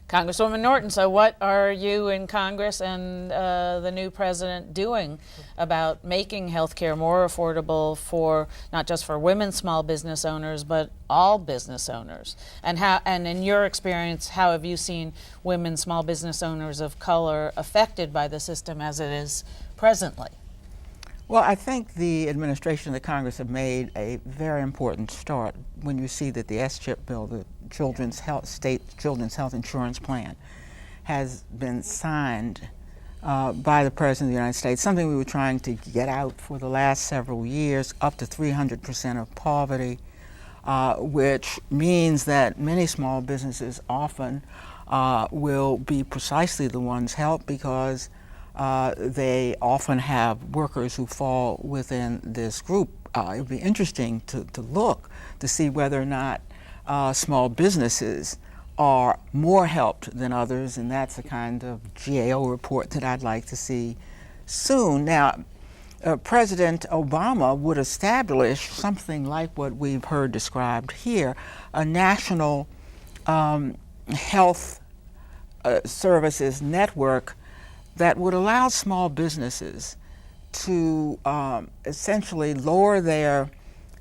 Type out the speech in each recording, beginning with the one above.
Congresswoman Norton, so what are you in Congress and the new president doing about making health care more affordable for not just for women small business owners, but all business owners? And how, and in your experience, how have you seen women small business owners of color affected by the system as it is presently? Well, I think the administration and the Congress have made a very important start when you see that the S-CHIP bill, the State Children's Health Insurance Plan, has been signed by the President of the United States, something we were trying to get out for the last several years, up to 300% of poverty, which means that many small businesses often will be precisely the ones helped because they often have workers who fall within this group. It would be interesting to look to see whether or not small businesses are more helped than others, and that's a kind of GAO report that I'd like to see soon. Now, President Obama would establish something like what we've heard described here, a national health services network that would allow small businesses to essentially lower their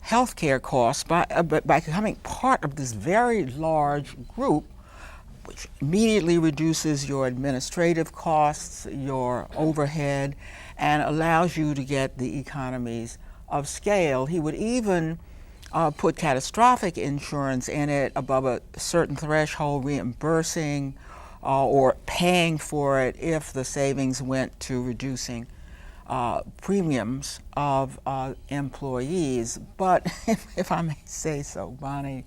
health care costs by becoming part of this very large group, which immediately reduces your administrative costs, your overhead, and allows you to get the economies of scale. He would even put catastrophic insurance in it above a certain threshold, reimbursing or paying for it if the savings went to reducing premiums of employees. But if I may say so, Bonnie,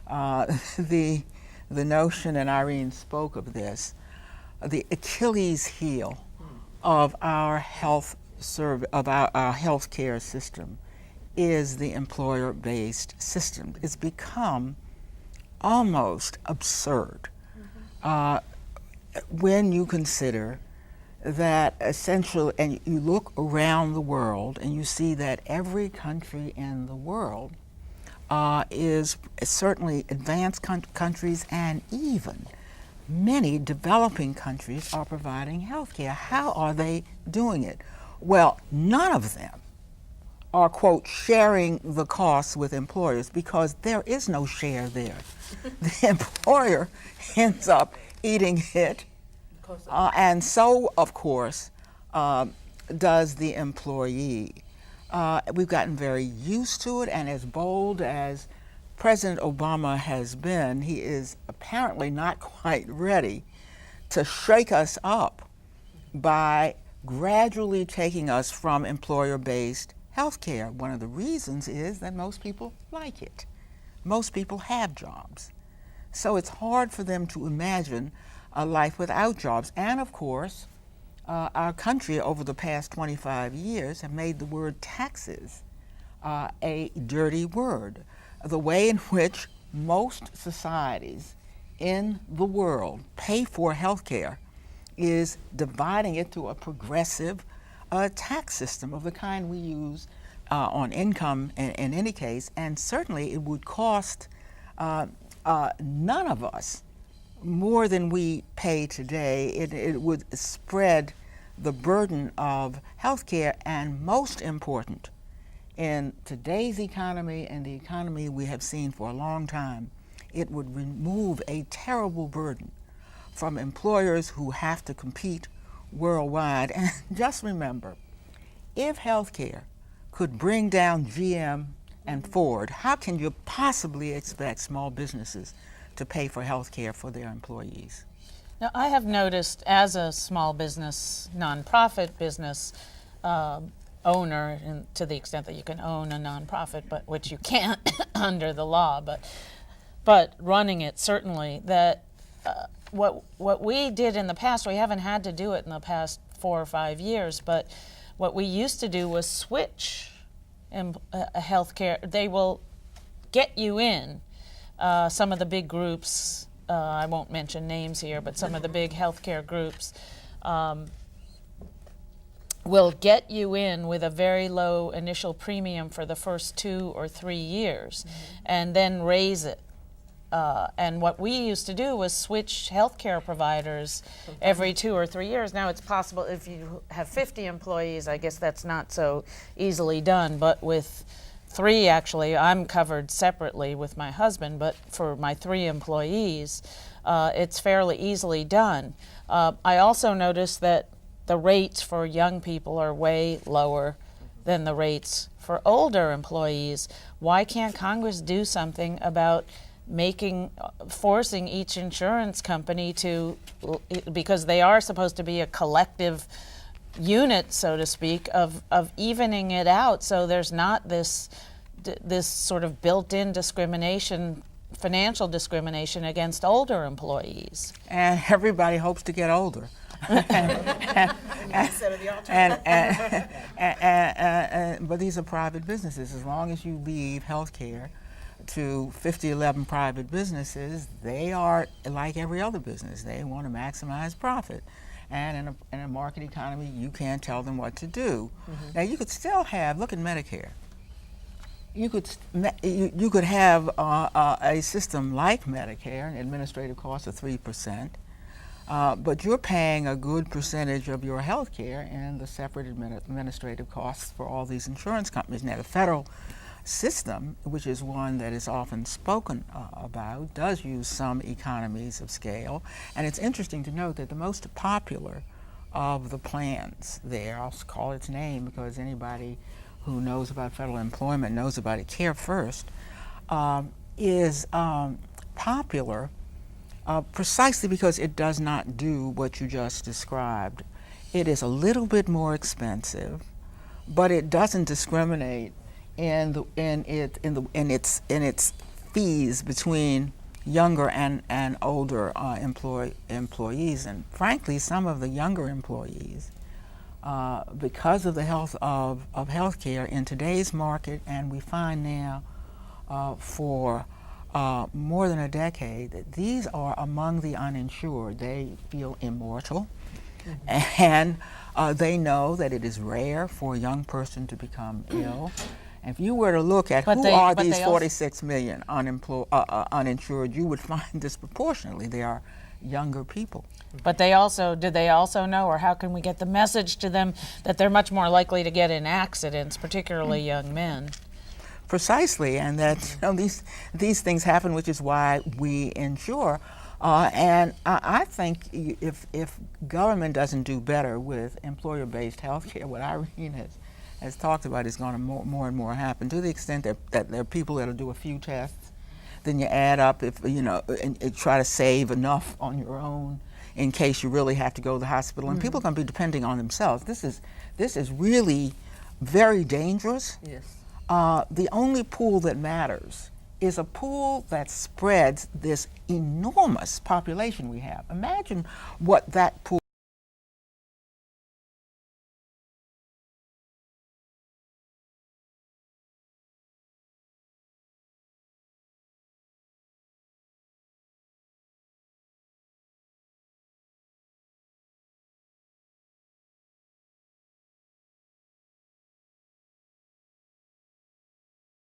the notion, and Irene spoke of this, the Achilles heel of our health our health care system is the employer-based system. It's become almost absurd when you consider that essentially, and you look around the world and you see that every country in the world is certainly advanced countries, and even many developing countries are providing health care. How are they doing it? Well, none of them are, quote, sharing the costs with employers, because there is no share there. The employer ends up eating it, and so, of course, does the employee. We've gotten very used to it, and as bold as President Obama has been, he is apparently not quite ready to shake us up by gradually taking us from employer-based health care. One of the reasons is that most people like it. Most people have jobs. So it's hard for them to imagine a life without jobs. And of course, our country over the past 25 years have made the word taxes a dirty word. The way in which most societies in the world pay for health care is dividing it to a progressive tax system of the kind we use on income in any case, and certainly it would cost none of us more than we pay today. It would spread the burden of health care, and most important, in today's economy and the economy we have seen for a long time, it would remove a terrible burden from employers who have to compete worldwide. And just remember, if healthcare could bring down GM and Ford, how can you possibly expect small businesses to pay for healthcare for their employees? Now, I have noticed as a small business, nonprofit business owner, and to the extent that you can own a nonprofit, but which you can't under the law, but running it certainly, that what we did in the past, we haven't had to do it in the past 4 or 5 years, but what we used to do was switch healthcare. They will get you in. Some of the big groups, I won't mention names here, but some of the big healthcare groups will get you in with a very low initial premium for the first 2 or 3 years, and then raise it And what we used to do was switch healthcare providers every 2 or 3 years. Now it's possible if you have 50 employees, I guess that's not so easily done. But with 3, actually, I'm covered separately with my husband, but for my 3 employees, it's fairly easily done. I also noticed that the rates for young people are way lower than the rates for older employees. Why can't Congress do something about forcing each insurance company to, because they are supposed to be a collective unit, so to speak, of evening it out so there's not this sort of built-in discrimination, financial discrimination against older employees. And everybody hopes to get older. But these are private businesses. As long as you leave healthcare to 5011 private businesses, they are like every other business. They want to maximize profit. And in a market economy, you can't tell them what to do. Now, you could still have, look at Medicare. You could have a system like Medicare, an administrative cost of 3%, but you're paying a good percentage of your health care and the separate administrative costs for all these insurance companies. Now, the federal system, which is one that is often spoken about, does use some economies of scale. And it's interesting to note that the most popular of the plans there, I'll call its name because anybody who knows about federal employment knows about it, Care First, is popular precisely because it does not do what you just described. It is a little bit more expensive, but it doesn't discriminate in its fees between younger and older employees. And frankly, some of the younger employees, because of the health of healthcare in today's market, and we find now for more than a decade that these are among the uninsured. They feel immortal, and they know that it is rare for a young person to become ill. And if you were to look at who are these 46 million uninsured, you would find disproportionately they are younger people. But do they also know, or how can we get the message to them that they're much more likely to get in accidents, particularly young men? Precisely, and that these things happen, which is why we insure. And I think if government doesn't do better with employer-based health care, what Irene has talked about is going to more and more happen, to the extent that there are people that'll do a few tests, then you add up, and try to save enough on your own in case you really have to go to the hospital. And people are going to be depending on themselves. This is really very dangerous. Yes. The only pool that matters is a pool that spreads this enormous population we have. Imagine what that pool